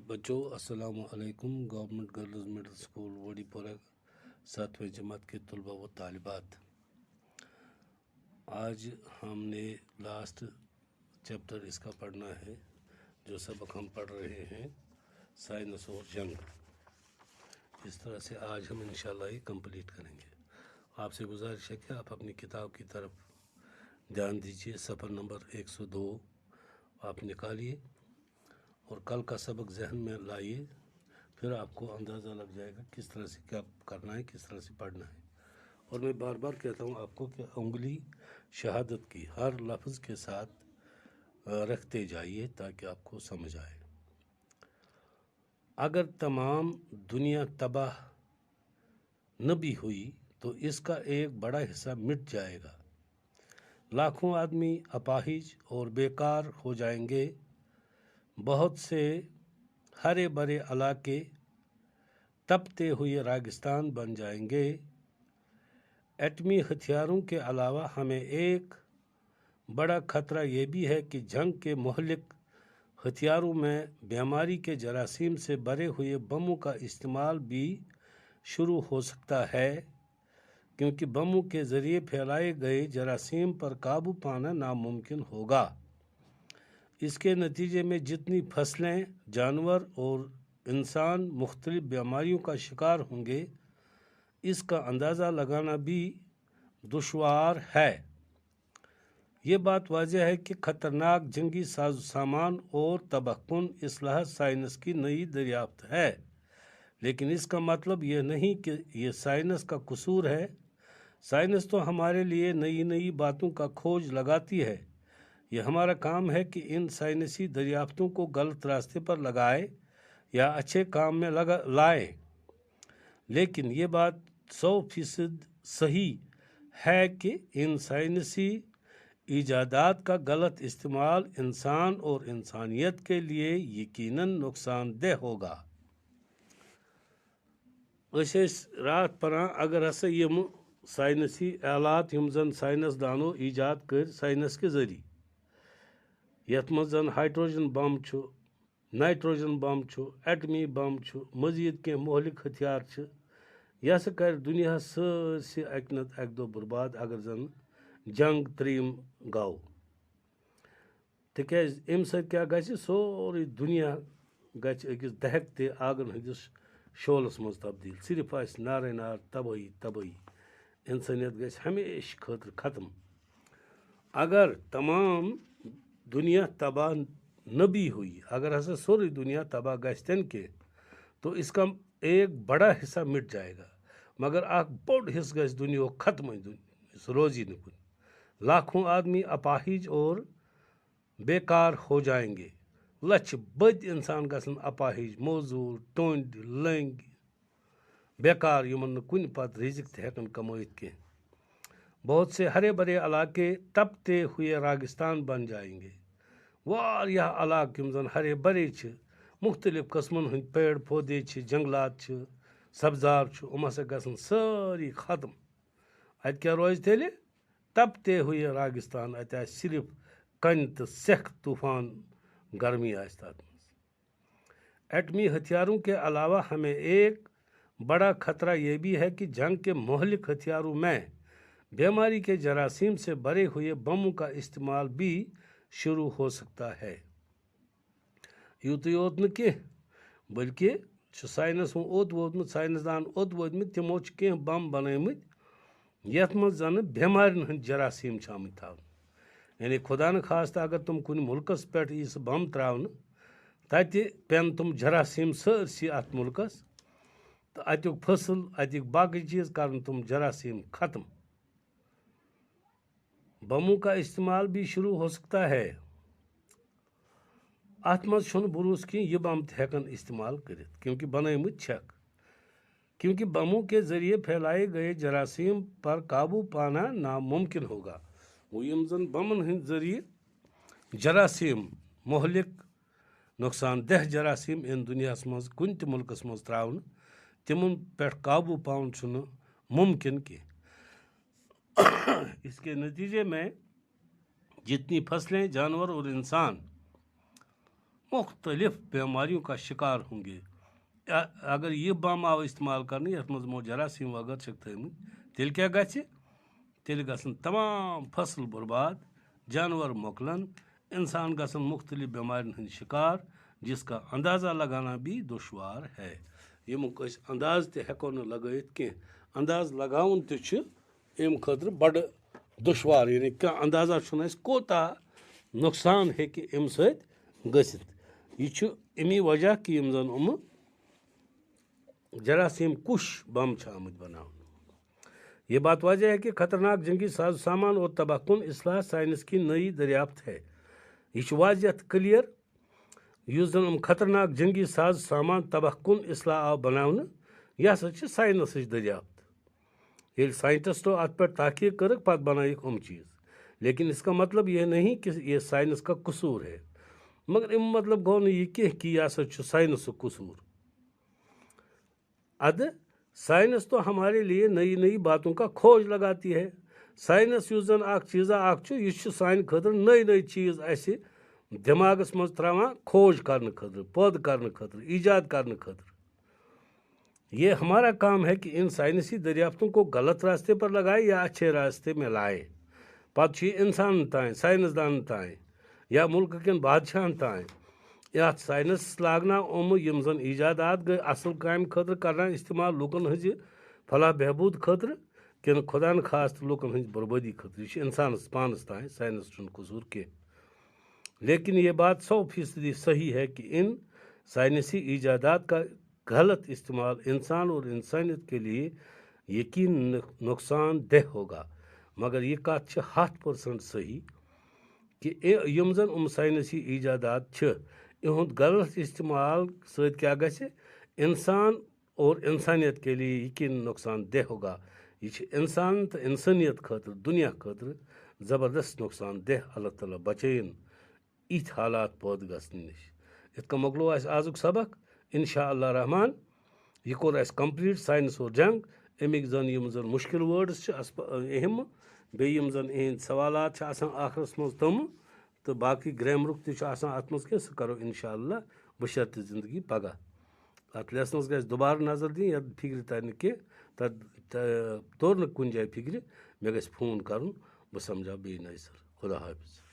बच्चों अस्सलाम वालेकुम। गवर्नमेंट गर्ल्स मिडिल स्कूल वडीपोरा 7वीं जमात के तलबा व तालिबात, आज हमने लास्ट चैप्टर इसका पढ़ना है। जो सबक हम पढ़ रहे हैं साइंस और जंग, इस तरह से आज हम इंशाल्लाह ही कंप्लीट करेंगे। आपसे गुजारिश है कि आप अपनी किताब की तरफ ध्यान दीजिए। सफ़र नंबर 102 आप निकालिए और कल का सबक जहन में लाइए, फिर आपको अंदाज़ा लग जाएगा किस तरह से क्या करना है, किस तरह से पढ़ना है। और मैं बार बार कहता हूँ आपको कि उंगली शहादत की हर लफ्ज़ के साथ रखते जाइए ताकि आपको समझ आए। अगर तमाम दुनिया तबाह न भी हुई तो इसका एक बड़ा हिस्सा मिट जाएगा। लाखों आदमी अपाहिज और बेकार हो जाएंगे। बहुत से हरे भरे इलाके तपते हुए रेगिस्तान बन जाएंगे। एटमी हथियारों के अलावा हमें एक बड़ा खतरा ये भी है कि जंग के मुहलिक हथियारों में बीमारी के जरासीम से भरे हुए बमों का इस्तेमाल भी शुरू हो सकता है, क्योंकि बमों के ज़रिए फैलाए गए जरासीम पर काबू पाना नामुमकिन होगा। इसके नतीजे में जितनी फसलें, जानवर और इंसान मुख्तलिफ बीमारियों का शिकार होंगे, इसका अंदाज़ा लगाना भी दुश्वार है। ये बात वाज़ेह है कि ख़तरनाक जंगी साजो सामान और तबाहकुन इसलाह साइंस की नई दरियाफ्त है, लेकिन इसका मतलब यह नहीं कि यह साइंस का कसूर है। साइंस तो हमारे लिए नई नई बातों का खोज लगाती है। यह हमारा काम है कि इन साइंसी दरियाफ्तों को गलत रास्ते पर लगाए या अच्छे काम में लाए। लेकिन ये बात 100% सही है कि इन साइंसी ईजादात का गलत इस्तेमाल इंसान और इंसानियत के लिए यकीनन नुकसानदेह होगा। रात परान अगर हसा यम साइंसी आलात यम जन साइंसदानों ईजाद कर साइंस के जरिए, यथ मज हाइड्रोजन बम छु, नाइट्रोजन बम छु, एटमी बम छु, मजीद के मोहलिक हथियार छु, यह हसा कर दुनिया सरसे अक नत अक दो बर्बाद अगर जन जंग त्रीम गौ। तिकाज अम सत क्या गछि सोरी दुनिया गछि अकिस दहकते आगन हंदिस शोलस मज तब्दील। सिर्फ आस नारे नार तबाही तबाही, इंसानियत गछि हमेशा खतर खत्म। अगर तमाम दुनिया तबाह न भी हुई, अगर हसा सोरी दुनिया तबाह गस्तन के, तो इसका एक बड़ा हिस्सा मिट जाएगा, मगर आख बोड़ हिस्स गस दुनिया खत्म रोजी न कुन। लाखों आदमी अपाहिज और बेकार हो जाएंगे। लछ बद इंसान गसन अपाहिज, मौजूर, टोंड, लंग, बेकार यमन कुन पत रिजिक हेकन कमाइत के। बहुत से हरे भरे इलाके तपते हुए रेगिस्तान बन जाएंगे। वारिया इलाक यम जन हरे भरे छ, मुख्तलिफ कस्मन हंद पेड़ पौधे छ, जंगलात छ, सब्जार छ, उम हसा गसन सारी खत्म। अत क्या रोज तेले तपते हुए रेगिस्तान, अत आस सिर्फ कन तो सेख तूफान गर्मी आस तत मज। एटमी हथियारों के अलावा हमें एक बड़ा खतरा ये भी है कि जंग के मोहलिक हथियारों में बीमारी के जरासीम से भरे हुए बमों का इस्तेमाल भी शुरू हो सकता है। यूत योत न कह, बल्कि साइंस ओत वोतमुत, साइंसदान ओत वोतमुत, तिमो कह बम बनमत यथ मज जन बेमारन हंद जरासीम आमत थावन। यानी खुदा न खास्ता अगर तुम कुन मुल्कस पे इस बम त्रावन, तत पेन तुम जरासीम सरसी अत मुल्कस, तो अत्युक फसल अत्युक बाकी चीज़ कर तुम जरासीम खत्म। बमों का इस्तेमाल भी शुरू हो सकता है। अत मज भरोस कि यह बम हेकन इस्तेमाल कर, क्योंकि बनमत छक। क्योंकि बमों के जरिए फैलाए गए जरासीम पर काबू पाना नामुमकिन होगा। वो यम जन बमन हंद जरिए जरासीम, मोहलिक नुकसानदेह जरासीम इन दुनिया मज कुन त मुल्कस मज त्रावन, तिमन पे काबू पान छुन मुमकिन कि। इसके नतीजे में जितनी फसलें, जानवर और इंसान مختلف بیماریوں کا شکار ہوں گے. اگر یہ بم آو استعمال کرنے یتھ مز یمو جراثیم وغیرہ چھک تھٲمٕتۍ تیٚلہِ کیٛاہ گژھِ؟ تیٚلہِ گژھن تمام فصل برباد، جانور مۄکلن، انسان گژھن مختلف بیمارین ہٕنٛدۍ شکار جس کا اندازہ لگانا بھی دشوار ہے. ییٚمیُک أسۍ انداز تہِ ہٮ۪کو نہٕ لگٲیِتھ کینٛہہ. انداز لگاوُن تہِ چھُ اَمہِ خٲطرٕ بڑٕ دشوار، یعنی کانٛہہ اندازہ چھُنہٕ اَسہِ کوٗتاہ نۄقصان ہیٚکہِ اَمہِ سۭتۍ گٔژھِتھ. یہ چھُ امی وجہ کہ یم زن یِمہٕ جراثیم کش بم چھِ آمٕتۍ بناونہٕ. یہ بات واضح ہے کہ خطرناک جنگی ساز و سامان اور تباہ کن اصلاح سائنس کی نئی دریافت ہے. یہ چھُ واضح تہٕ کلیئر یُس زن یِم خطرناک جنگی ساز و سامان تباہ کن اصلاح آو بناونہٕ یہ ہسا چھِ سائنسٕچ دریافت. ییٚلہِ سائنٹسٹو اتھ پٮ۪ٹھ تحقیق کٔرٕکھ پتہٕ بنٲیِکھ یِم چیٖز. لیکن اس کا مطلب یہ نہیں کہ یہ سائنس کا قصور ہے. مگر اَمہِ مطلب گوٚو نہٕ یہِ کینٛہہ کہ یہ ہسا چھُ سائنسُک قصور. ادٕ سائنس تو ہمارے لیے نئی نئی باتوں کا کھوج لگاتی ہے. سائنس یُس زن اکھ چیٖزا اکھ چھُ یہِ چھُ سانہِ خٲطرٕ نٔے نٔے چیٖز اَسہِ دٮ۪ماغس منٛز ترٛاوان کھوج کرنہٕ خٲطرٕ، پٲدٕ کرنہٕ خٲطرٕ، ایجاد کرنہٕ خٲطرٕ. یہ ہمارا کام ہے کہ ان سائنسی دریافتوں کو غلط راستے پر لگائے یا اچھے راستے میں لائے. پتہٕ چھُ یہِ اِنسانن تانۍ، سائنسدانن تانۍ یا ملکہٕ کٮ۪ن بادشاہن تانۍ یتھ سائنس لاگناو یِمہٕ یِم زن ایجادات گٔے اصل کامہِ خٲطرٕ کرنہٕ استعمال لُکن ہٕنٛزِ فلاح بہبوٗد خٲطرٕ کِنہٕ خۄدا نخواستہٕ لُکن ہٕنٛزِ بربٲدی خٲطرٕ. یہِ چھُ اِنسانس پانس تانۍ، سائنس چھُنہٕ قصوٗر کینٛہہ. لیکن یہ بات 100% صحیح ہے کہ ان سائنسی ایجادات کا غلط استعمال انسان اور انسانیت کے لیے یقین نقصان دہ ہوگا. مگر یہ کت چھِ 100% صحیح کہ یم زن سائنسی ایجادات چھِ یہند غلط استعمال سۭتۍ کیٛاہ گژھِ؟ انسان اور انسانیت کے لیے یقین نقصان دہ ہوگا. یہ چھِ انسان تہٕ انسانیت خٲطرٕ، دنیا خٲطرٕ زبردست نقصان دہ. اللہ تعالیٰ بچٲیِن یِتھۍ حالات پٲدٕ گژھنہٕ نِش. یِتھ کٔنۍ مۄکلو اَسہِ آزُک سبق انشاء اللہ رحمان. یہ کوٚر اَسہِ کمپلیٖٹ ساینس اور جنگ. اَمِکۍ زن یِم زن مُشکل وٲڈٕس چھِ اہم، بیٚیہِ یِم زن یِہنٛدۍ سوالات چھِ آسان ٲخرس منٛز تِمہٕ تہٕ باقٕے گرٛیمرُک تہِ چھُ آسان اَتھ منٛز کینٛہہ سُہ کرو انشاء اللہ بشرطِ زندگی پگاہ. اتھ لیسنس گژھِ دُبارٕ نظر دِنۍ یتھ فکرِ ترِ نہٕ کینٛہہ تتھ توٚر نہٕ کُنہِ جایہِ فکرِ مےٚ گژھِ فون کرُن بہٕ سمجاو بیٚیہِ نَیہِ سر. خدا حافظ.